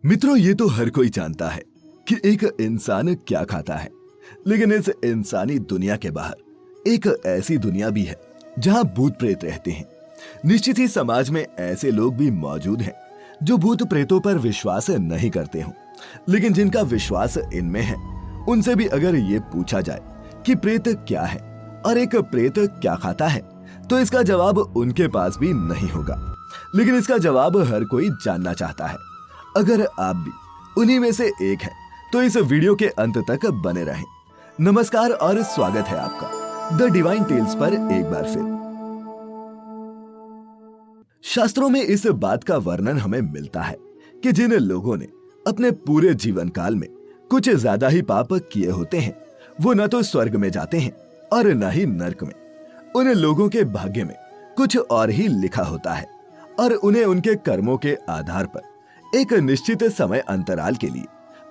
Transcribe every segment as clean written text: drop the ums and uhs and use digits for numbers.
मित्रों, ये तो हर कोई जानता है कि एक इंसान क्या खाता है। लेकिन इस इंसानी दुनिया के बाहर एक ऐसी दुनिया भी है जहां भूत प्रेत रहते हैं। निश्चित ही समाज में ऐसे लोग भी मौजूद हैं जो भूत प्रेतों पर विश्वास नहीं करते हों, लेकिन जिनका विश्वास इनमें है उनसे भी अगर ये पूछा जाए कि प्रेत क्या है और एक प्रेत क्या खाता है, तो इसका जवाब उनके पास भी नहीं होगा। लेकिन इसका जवाब हर कोई जानना चाहता है। अगर आप भी उन्हीं में से एक हैं, तो इस वीडियो के अंत तक बने रहें। नमस्कार और स्वागत है आपका द डिवाइन टेल्स पर एक बार फिर। शास्त्रों में इस बात का वर्णन हमें मिलता है कि जिन लोगों ने अपने पूरे जीवन काल में कुछ ज्यादा ही पाप किए होते हैं, वो न तो स्वर्ग में जाते हैं और न ही नर्क में। उन लोगों के भाग्य में कुछ और ही लिखा होता है और उन्हें उनके कर्मों के आधार पर एक निश्चित समय अंतराल के लिए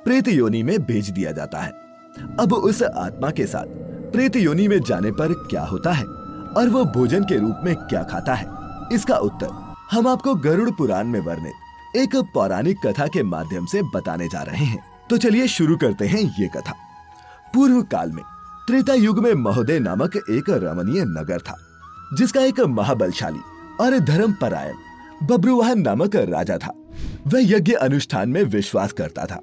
प्रेत योनि में भेज दिया जाता है। अब उस आत्मा के साथ प्रेत योनि में जाने पर क्या होता है और वो भोजन के रूप में क्या खाता है, इसका उत्तर हम आपको गरुड़ पुराण में वर्णित एक पौराणिक कथा के माध्यम से बताने जा रहे हैं। तो चलिए शुरू करते हैं ये कथा। पूर्व काल में त्रेता युग में महोदय नामक एक रमणीय नगर था, जिसका एक महाबलशाली और धर्मपरायण बब्रुवाहन नामक राजा था। वह यज्ञ अनुष्ठान में विश्वास करता था,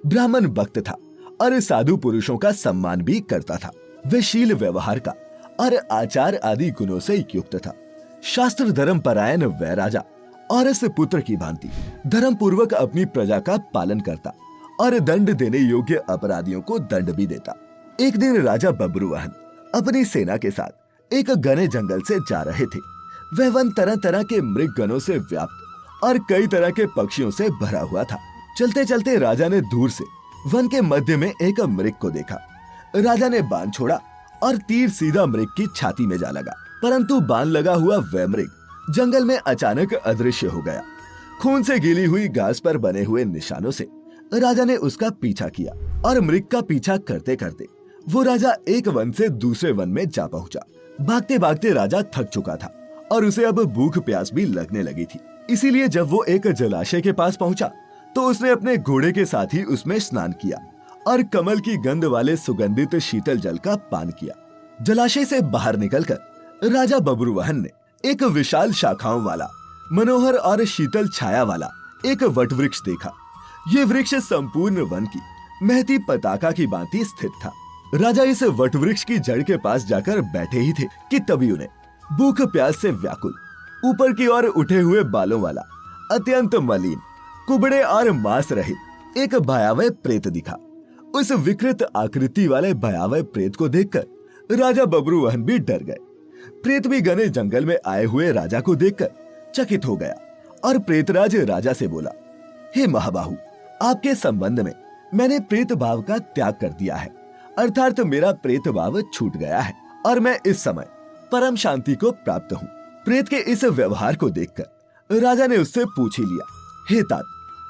ब्राह्मण भक्त था और साधु पुरुषों का सम्मान भी करता था। वह शील व्यवहार का और आचार आदि गुणों से युक्त था। शास्त्र धर्म परायण वह राजा औरस पुत्र की भांति धर्म पूर्वक अपनी प्रजा का पालन करता और दंड देने योग्य अपराधियों को दंड भी देता। एक दिन राजा बब्रुवाहन अपनी सेना के साथ एक घने जंगल से जा रहे थे। वह वन तरह तरह के मृग गणों से व्याप्त और कई तरह के पक्षियों से भरा हुआ था। चलते चलते राजा ने दूर से वन के मध्य में एक मृग को देखा। राजा ने बाण छोड़ा और तीर सीधा मृग की छाती में जा लगा, परंतु बाण लगा हुआ वह मृग जंगल में अचानक अदृश्य हो गया। खून से गीली हुई घास पर बने हुए निशानों से राजा ने उसका पीछा किया और मृग का पीछा करते करते वो राजा एक वन से दूसरे वन में जा पहुंचा। भागते भागते राजा थक चुका था और उसे अब भूख प्यास भी लगने लगी थी। इसीलिए जब वो एक जलाशय के पास पहुंचा तो उसने अपने घोड़े के साथ ही उसमें स्नान किया और कमल की गंध वाले सुगंधित शीतल जल का पान किया। जलाशय से बाहर निकलकर राजा बब्रुवाहन ने एक विशाल शाखाओं वाला, मनोहर और शीतल छाया वाला एक वट वृक्ष देखा। ये वृक्ष संपूर्ण वन की महती पताका की भांति स्थित था। राजा इस वट वृक्ष की जड़ के पास जाकर बैठे ही थे कि तभी उन्हें भूख प्यास से व्याकुल, ऊपर की ओर उठे हुए बालों वाला, अत्यंत मलिन, कुबड़े और मांस रहित एक भयावह प्रेत दिखा। उस विकृत आकृति वाले भयावह प्रेत को देखकर राजा बब्रुवाहन भी डर गए। प्रेत भी घने जंगल में आए हुए राजा को देखकर चकित हो गया और प्रेतराज राजा से बोला, हे महाबाहु, आपके संबंध में मैंने प्रेत भाव का त्याग कर दिया है, अर्थात मेरा प्रेत भाव छूट गया है और मैं इस समय परम शांति को प्राप्त हूँ। प्रेत के इस व्यवहार को देखकर राजा ने उससे पूछ ही लिया, हे तात,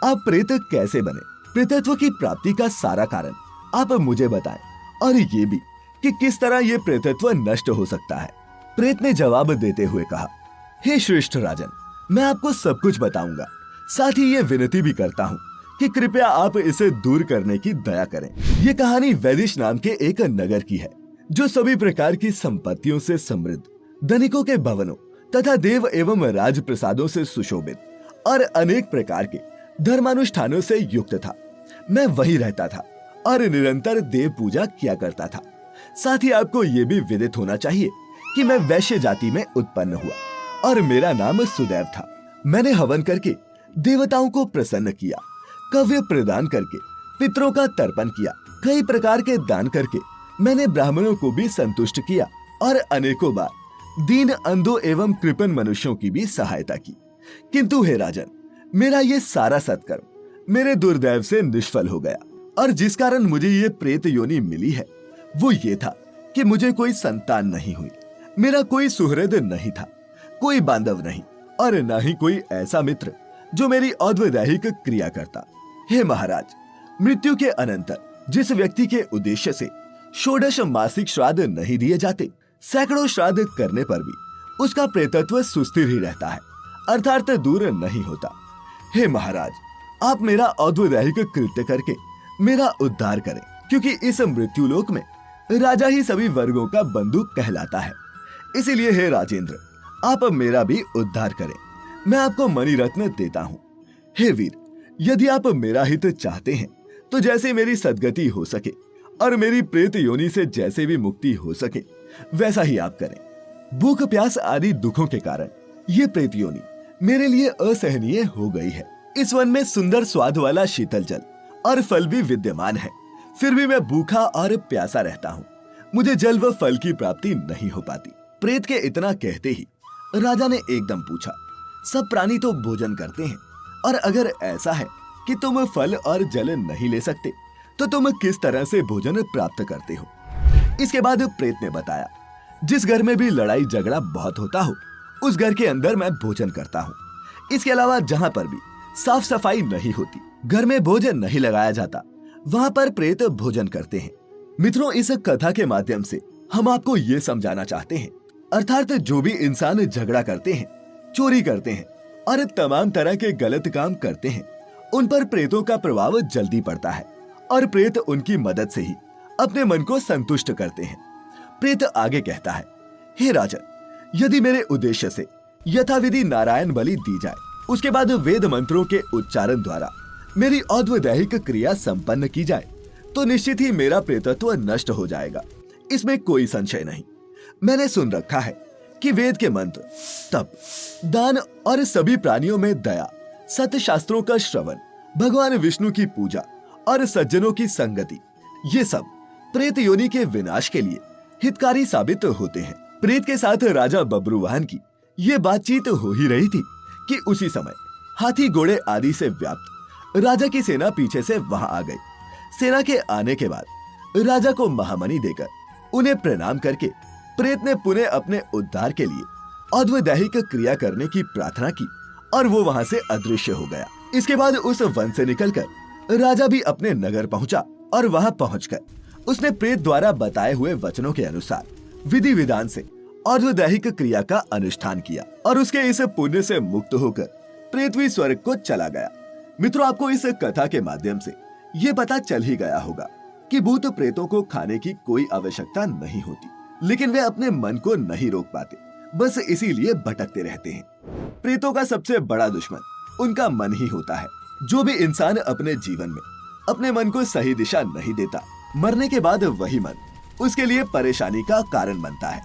आप प्रेत कैसे बने? प्रेतत्व की प्राप्ति का सारा कारण आप मुझे बताएं और ये भी कि किस तरह ये प्रेतत्व नष्ट हो सकता है। प्रेत ने जवाब देते हुए कहा, हे श्रेष्ठ राजन, मैं आपको सब कुछ बताऊंगा। साथ ही ये विनती भी करता हूँ कि कृपया आप इसे दूर करने की दया करें। ये कहानी वैदिश नाम के एक नगर की है, जो सभी प्रकार की संपत्तियों से समृद्ध, धनिकों के भवनों तथा देव एवं राज प्रसादों से सुशोभित और अनेक प्रकार के धर्मानुष्ठानों से युक्त था। मैं वहीं रहता था और निरंतर देव पूजा किया करता था। साथ ही आपको ये भी विदित होना चाहिए कि मैं वैश्य जाति में उत्पन्न हुआ और मेरा नाम सुदैव था। मैंने हवन करके देवताओं को प्रसन्न किया, कव्य प्रदान करके पितरों का तर्पण किया, कई प्रकार के दान करके मैंने ब्राह्मणों को भी संतुष्ट किया और अनेकों बार दीन, अंधों एवं कृपण मनुष्यों की भी सहायता की। किंतु हे राजन, मेरा ये सारा सत्कर्म मेरे दुर्दैव से निष्फल हो गया और जिस कारण मुझे ये प्रेत योनि मिली है वो ये था कि मुझे कोई संतान नहीं हुई, मेरा कोई सुहृद नहीं था, कोई बांधव नहीं और न ही कोई ऐसा मित्र जो मेरी औद्वैहिक क्रिया करता। हे महाराज, मृत्यु के अनंतर जिस व्यक्ति के उद्देश्य से षोडश मासिक श्राद्ध नहीं दिए जाते, सैकड़ों श्राद्ध करने पर भी उसका प्रेतत्व सुस्थिर ही रहता है, अर्थात दूर नहीं होता। हे महाराज, आप मेरा औद्वदैहिक कृत्य करके मेरा उद्धार करें, क्योंकि इस मृत्युलोक में राजा ही सभी वर्गों का बंधु कहलाता है। इसीलिए हे राजेंद्र, आप मेरा भी उद्धार करें। मैं आपको मणि रत्न देता हूँ। हे वीर, यदि आप मेरा हित चाहते हैं तो जैसे मेरी सद्गति हो सके और मेरी प्रेत योनि से जैसे भी मुक्ति हो सके वैसा ही आप करें। भूख प्यास आदि दुखों के कारण ये प्रेत योनि मेरे लिए असहनीय हो गई है। इस वन में सुंदर स्वाद वाला शीतल जल और फल भी विद्यमान है, फिर भी मैं भूखा और प्यासा रहता हूँ। मुझे जल व फल की प्राप्ति नहीं हो पाती। प्रेत के इतना कहते ही राजा ने एकदम पूछा, सब प्राणी तो भोजन करते हैं, और अगर ऐसा है कि तुम फल और जल नहीं ले सकते तो तुम किस तरह से भोजन प्राप्त करते हो? इसके बाद प्रेत ने बताया, जिस घर में भी लड़ाई झगड़ा बहुत होता हो उस घर के अंदर मैं भोजन करता हूँ। इसके अलावा जहाँ पर भी साफ सफाई नहीं होती, घर में भोजन नहीं लगाया जाता, वहाँ पर प्रेत भोजन करते हैं। मित्रों, इस कथा के माध्यम से हम आपको ये समझाना चाहते हैं, अर्थात जो भी इंसान झगड़ा करते हैं, चोरी करते हैं और तमाम तरह के गलत काम करते हैं, उन पर प्रेतों का प्रभाव जल्दी पड़ता है और प्रेत उनकी मदद से ही अपने मन को संतुष्ट करते हैं। प्रेत आगे कहता है, हे राजन, यदि मेरे उद्देश्य से यथाविधि नारायण बलि दी जाए, उसके बाद वेद मंत्रों के उच्चारण द्वारा मेरी औद्वदैहिक क्रिया संपन्न की जाए, तो निश्चित ही मेरा प्रेतत्व नष्ट हो जाएगा। इसमें कोई संशय नहीं। मैंने सुन रखा है कि वेद के मंत्र, तप, दान और सभी प्राणियों में दया, सत्य शास्त्रों का श्रवण, भगवान विष्णु की पूजा और सज्जनों की संगति, ये सब प्रेत योनि के विनाश के लिए हितकारी साबित होते हैं। प्रेत के साथ राजा बब्रुवाहन की ये बातचीत हो ही रही थी कि उसी समय हाथी घोड़े आदि से व्याप्त राजा की सेना पीछे से वहां आ गई। सेना के आने के बाद राजा को महामणि देकर उन्हें प्रणाम करके प्रेत ने पुनः अपने उद्धार के लिए औद्वदैहिक क्रिया करने की प्रार्थना की और वो वहां से अदृश्य हो गया। इसके बाद उस वन से निकलकर राजा भी अपने नगर पहुंचा और वहां पहुंचकर उसने प्रेत द्वारा बताए हुए वचनों के अनुसार विधि विधान से औद्वदैहिक क्रिया का अनुष्ठान किया और उसके इस पुण्य से मुक्त होकर प्रेतवी स्वर्ग को चला गया। मित्रों, आपको इस कथा के माध्यम से ये पता चल ही गया होगा कि भूत प्रेतों को खाने की कोई आवश्यकता नहीं होती, लेकिन वे अपने मन को नहीं रोक पाते, बस इसीलिए भटकते रहते हैं। प्रेतों का सबसे बड़ा दुश्मन उनका मन ही होता है। जो भी इंसान अपने जीवन में अपने मन को सही दिशा नहीं देता, मरने के बाद वही मन उसके लिए परेशानी का कारण बनता है।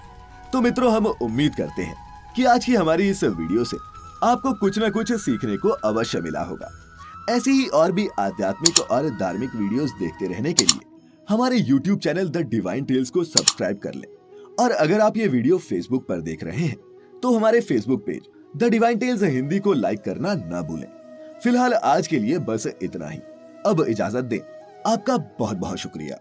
तो मित्रों, हम उम्मीद करते हैं कि आज की हमारी इस वीडियो से आपको कुछ न कुछ सीखने को अवश्य मिला होगा। ऐसी ही और भी आध्यात्मिक और धार्मिक वीडियोस देखते रहने के लिए हमारे YouTube channel the divine tales को सब्सक्राइब कर लें। और अगर आप ये वीडियो Facebook पर देख रहे हैं तो हमारे Facebook page the divine tales Hindi को लाइक करना ना भूलें। फिलहाल आज के लिए बस इतना ही। अब इजाजत दें। आपका बहुत बहुत शुक्रिया।